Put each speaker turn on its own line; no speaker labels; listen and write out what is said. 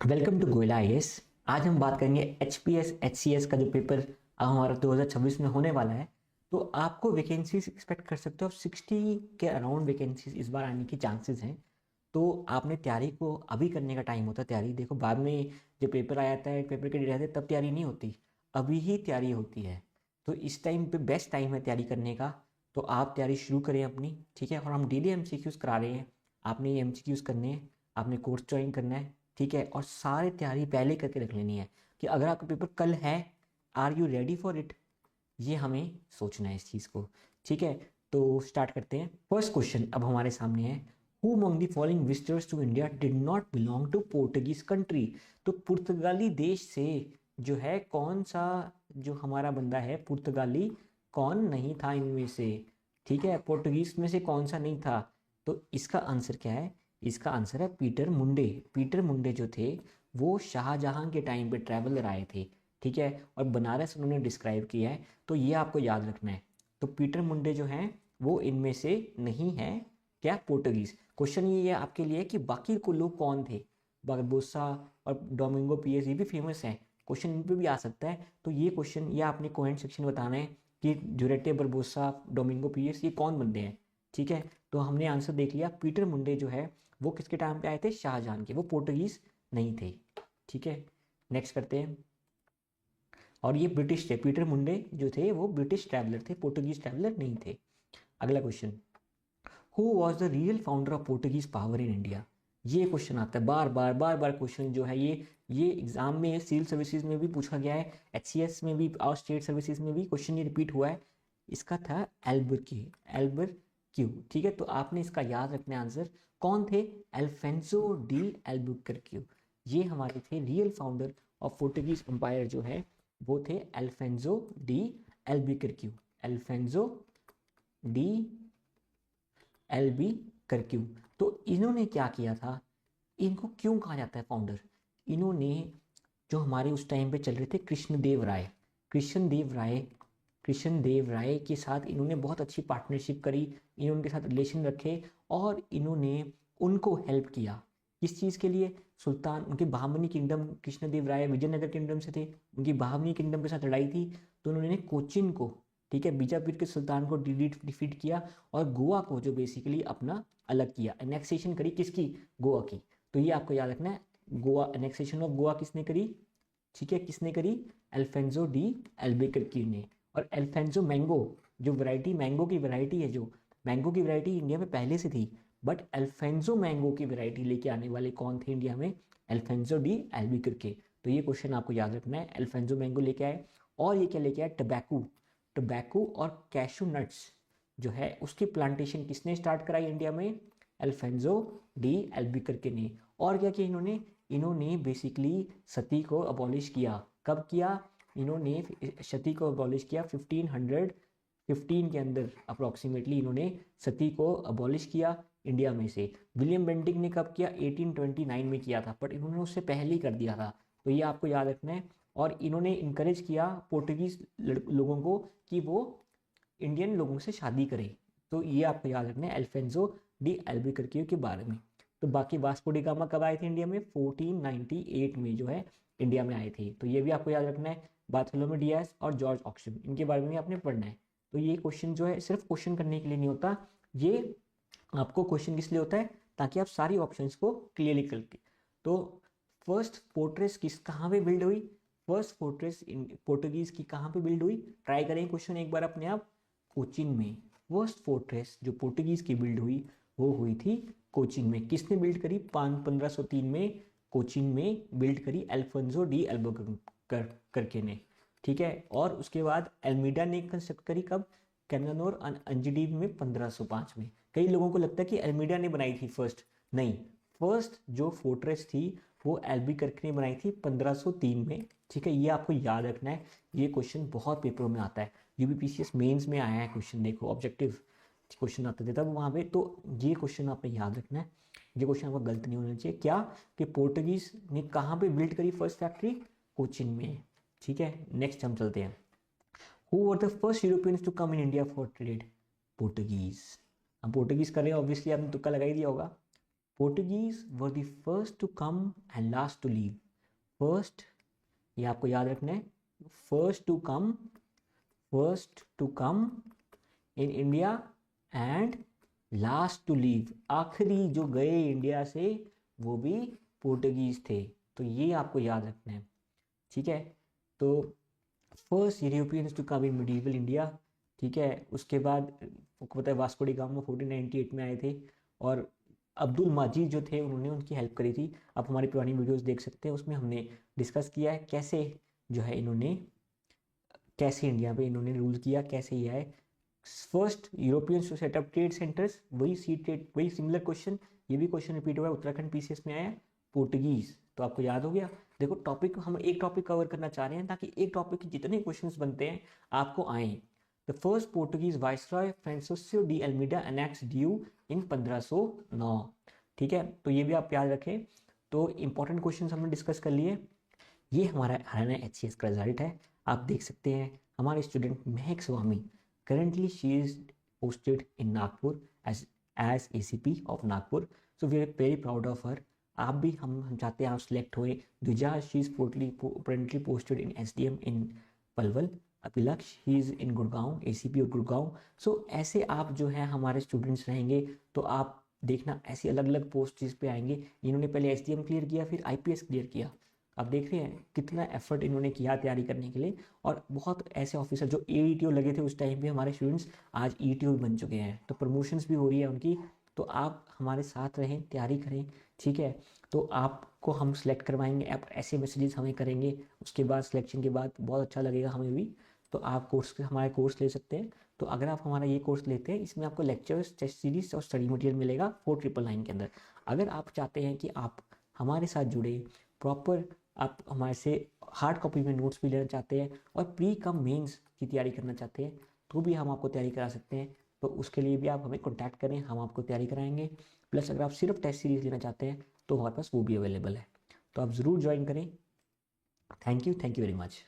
Welcome to Goyla IAS. आज हम बात करेंगे एचपीएस एचसीएस का जो पेपर अब हमारा 2026 में होने वाला है। तो आपको वैकेंसीज एक्सपेक्ट कर सकते हो, 60 के अराउंड वैकेंसीज इस बार आने की चांसेस हैं। तो आपने तैयारी को अभी करने का टाइम होता है। तैयारी देखो, बाद में जब पेपर आ जाता है, पेपर के डेट आते हैं, तब तैयारी नहीं होती, अभी ही तैयारी होती है। तो इस टाइम पे बेस्ट टाइम है तैयारी करने का। तो आप तैयारी शुरू करें अपनी, ठीक है। और हम डेली एमसीक्यूज़ करा रहे हैं, आपने ये एमसीक्यूज़ करने हैं, आपने कोर्स ज्वाइन करना है, ठीक है। और सारी तैयारी पहले करके रख लेनी है कि अगर आपका पेपर कल है, are you ready for it, ये हमें सोचना है इस चीज़ को, ठीक है। तो स्टार्ट करते हैं। फर्स्ट क्वेश्चन अब हमारे सामने है, who among the following visitors to India did not belong to Portuguese country. तो पुर्तगाली देश से जो है कौन सा जो हमारा बंदा है पुर्तगाली, कौन नहीं था इनमें से, ठीक है। पोर्टुगीज में से कौन सा नहीं था। तो इसका आंसर क्या है? इसका आंसर है पीटर मुंडे। पीटर मुंडे जो थे वो शाहजहां के टाइम पे ट्रैवलर आए थे, ठीक है। और बनारस उन्होंने डिस्क्राइब किया है, तो ये आपको याद रखना है। तो पीटर मुंडे जो हैं वो इनमें से नहीं है, क्या, पोर्टुगीज। क्वेश्चन ये है आपके लिए कि बाकी को लोग कौन थे। बारबोसा और डोमिंगो पियस ये भी फेमस हैं, क्वेश्चन इन पे भी आ सकता है। तो ये क्वेश्चन ये आपने कमेंट सेक्शन में बताना है कि जुरेटे बरबोसा डोमिंगो पियस ये कौन बंदे हैं, ठीक है। तो हमने आंसर देख लिया, पीटर मुंडे जो है वो किसके टाइम पे आए थे? शाहजहां के, वो पोर्टुगीज नहीं थे, ठीक है। नेक्स्ट करते हैं। और ये ब्रिटिश थे, पीटर मुंडे जो थे वो ब्रिटिश ट्रैवलर थे, पोर्टुगीज ट्रैवलर नहीं थे। अगला question, who was the real founder of Portuguese power in India. ये क्वेश्चन आता है बार बार क्वेश्चन जो है ये एग्जाम में सिविल सर्विसेज में भी पूछा गया है, एचसीएस में भी और स्टेट सर्विसेज में भी क्वेश्चन ये रिपीट हुआ है। इसका था एल्बर क्यू, ठीक है। तो आपने इसका याद रखना आंसर, कौन थे? अल्फेंसो डी एल्बुकर्क्यू, ये हमारे थे real founder of Portuguese empire जो है वो थे Alfonso de Albuquerque. Alfonso de Albuquerque. तो इन्होंने क्या किया था, इनको क्यों कहा जाता है फाउंडर? इन्होंने जो हमारे उस टाइम पे चल रहे थे कृष्णदेव राय के साथ इन्होंने बहुत अच्छी पार्टनरशिप करी, इन्होंने उनके साथ रिलेशन रखे और इन्होंने उनको हेल्प किया। किस चीज़ के लिए? सुल्तान, उनके बहामनी किंगडम, कृष्णदेव राय विजयनगर किंगडम से थे, उनकी बहामनी किंगडम के साथ लड़ाई थी, तो उन्होंने कोचिन को, ठीक है, बीजापुर के सुल्तान को डिफीट किया और गोवा को जो बेसिकली अपना अलग किया, एनेक्सेशन करी किसकी? गोवा की। तो ये आपको याद रखना है, गोवा, एनेक्सेशन ऑफ गोवा किसने करी, ठीक है, किसने करी? अल्फेंसो डी एल्बुकर्क ने। और अल्फेंसो मैंगो, जो वैरायटी मैंगो की वैरायटी है, जो मैंगो की वैरायटी इंडिया में पहले से थी, बट अल्फेंसो मैंगो की वैरायटी लेके आने वाले कौन थे इंडिया में? Alphonso D Albuquerque. तो ये क्वेश्चन आपको याद रखना है, अल्फेंसो मैंगो लेके आए। और ये क्या लेके आए? टबैको। टबैको और कैशू नट्स जो है उसकी प्लांटेशन किसने स्टार्ट कराई इंडिया में? अल्फेंसो डी एल्बुकर्क ने। और क्या किया इन्होंने? इन्होंने बेसिकली सती को अबॉलिश किया। कब किया इन्होंने सती को अबॉलिश किया? 1515 के अंदर अप्रोक्सीमेटली इन्होंने सती को अबॉलिश किया इंडिया में से। विलियम बेंटिक ने कब किया? 1829 में किया था, बट इन्होंने उससे पहले ही कर दिया था। तो ये आपको याद रखना है। और इन्होंने इनकरेज किया पोर्टुगीज लोगों को कि वो इंडियन लोगों से शादी करें। तो ये आपको याद रखना है अल्फेंसो डी एल्बुकर्क के बारे में। तो बाकी वास्को डी गामा कब आए थे इंडिया में? 1498 में जो है इंडिया में आए थे। तो ये भी आपको याद रखना है। बार्थोलोमेव डियाज और जॉर्ज ऑक्शन, इनके बारे में आपने पढ़ना है। तो ये क्वेश्चन जो है सिर्फ क्वेश्चन करने के लिए नहीं होता, ये आपको क्वेश्चन किस लिए होता है? ताकि आप सारी ऑप्शंस को क्लियरली करके। तो फर्स्ट फोर्ट्रेस किस कहाँ पे बिल्ड हुई? फर्स्ट फोर्ट्रेस पोर्टुगीज की कहाँ पे बिल्ड हुई? ट्राई करें क्वेश्चन एक बार अपने आप। कोचिन में। फर्स्ट फोर्ट्रेस जो पोर्टुगीज की बिल्ड हुई वो हुई थी कोचिन में। किसने बिल्ड करी? 1503 में कोचिन में बिल्ड करी अल्फोंसो डी एल्बुकर्क करके ने, ठीक है। और उसके बाद अल्मीडा ने कंस्ट्रक्ट करी कब? कैनानोर अंजडीव में 1505 में। कई लोगों को लगता है कि अल्मीडा ने बनाई थी फर्स्ट, नहीं, फर्स्ट जो फोर्ट्रेस थी वो एल्बुकर्क ने बनाई थी 1503 में, ठीक है। ये आपको याद रखना है, ये क्वेश्चन बहुत पेपरों में आता है। यूबीपीसीएस मेंस में आया है क्वेश्चन, देखो ऑब्जेक्टिव क्वेश्चन आते थे तब वहाँ पे। तो ये क्वेश्चन आपने याद रखना है, ये क्वेश्चन आपका गलत नहीं होना चाहिए। क्या कि पोर्टुगीज ने कहाँ पे बिल्ड करी फर्स्ट फैक्ट्री? कोचिन में, ठीक है। नेक्स्ट हम चलते हैं। Who were the first Europeans to come in India for trade? Portuguese. अब पोर्टुगीज कर रहे हैं, ऑब्वियसली आपने तुक्का लगा ही दिया होगा। Portuguese were the first to come and last to leave. First, ये आपको याद रखना है, first to come in India and last to leave, आखिरी जो गए इंडिया से वो भी पोर्टुगीज थे। तो ये आपको याद रखना है, ठीक है। तो first Europeans to come in medieval India, ठीक है। उसके बाद आपको पता है वास्को डी गामा 1498 में आए थे, और अब्दुल माजिद जो थे उन्होंने उनकी हेल्प करी थी। आप हमारी पुरानी वीडियोस देख सकते हैं, उसमें हमने डिस्कस किया है कैसे जो है इन्होंने, कैसे इंडिया पे इन्होंने रूल किया, कैसे ये आए। First Europeans to set up trade centres, वही सी ट्रेड, वही सिमिलर क्वेश्चन, ये भी क्वेश्चन रिपीट हुआ है, उत्तराखंड पीसीएस में आया पोर्टुगीज। तो आपको याद हो गया। देखो टॉपिक, हम एक टॉपिक कवर करना चाह रहे हैं ताकि एक टॉपिक के जितने क्वेश्चंस बनते हैं आपको आए। The first Portuguese viceroy Francisco de Almeida annex due इन 1509, ठीक है। तो ये भी आप याद रखें। तो इंपॉर्टेंट क्वेश्चंस हमने डिस्कस कर लिए। ये हमारा हरियाणा HCS का रिजल्ट है, आप देख सकते हैं। हमारे student Mahak Swami, currently she is posted in Nagpur as ACP of Nagpur, so we are very proud of her. आप भी, हम चाहते हैं आप सिलेक्ट हुए। Dwija, she is currently posted in SDM in Palwal. Abhilaksh, he is in Gurgaon, ACP of Gurgaon. सो ऐसे आप जो है हमारे स्टूडेंट्स रहेंगे, तो आप देखना ऐसी अलग अलग पोस्ट जिस पे आएंगे। इन्होंने पहले SDM क्लियर किया, फिर IPS क्लियर किया। आप देख रहे हैं कितना एफर्ट इन्होंने किया तैयारी करने के लिए, और बहुत ऐसे ऑफिसर जो ETO लगे थे उस टाइम पे, हमारे स्टूडेंट्स आज ETO बन चुके हैं, तो प्रमोशंस भी हो रही है उनकी। तो आप हमारे साथ रहें, तैयारी करें, ठीक है। तो आपको हम सिलेक्ट करवाएंगे, आप ऐसे मैसेजेस हमें करेंगे, उसके बाद सिलेक्शन के बाद बहुत अच्छा लगेगा हमें भी। तो आप हमारे कोर्स ले सकते हैं। तो अगर आप हमारा ये कोर्स लेते हैं, इसमें आपको लेक्चर्स, टेस्ट सीरीज और स्टडी मटेरियल मिलेगा 4999 के अंदर। अगर आप चाहते हैं कि आप हमारे साथ जुड़े, प्रॉपर आप हमारे से हार्ड कॉपी में नोट्स भी लेना चाहते हैं और प्री कम मेंस की तैयारी करना चाहते हैं, तो भी हम आपको तैयारी करा सकते हैं। तो उसके लिए भी आप हमें कॉन्टैक्ट करें, हम आपको तैयारी कराएंगे। प्लस अगर आप सिर्फ टेस्ट सीरीज लेना चाहते हैं तो हमारे पास वो भी अवेलेबल है, तो आप ज़रूर ज्वाइन करें। Thank you very much.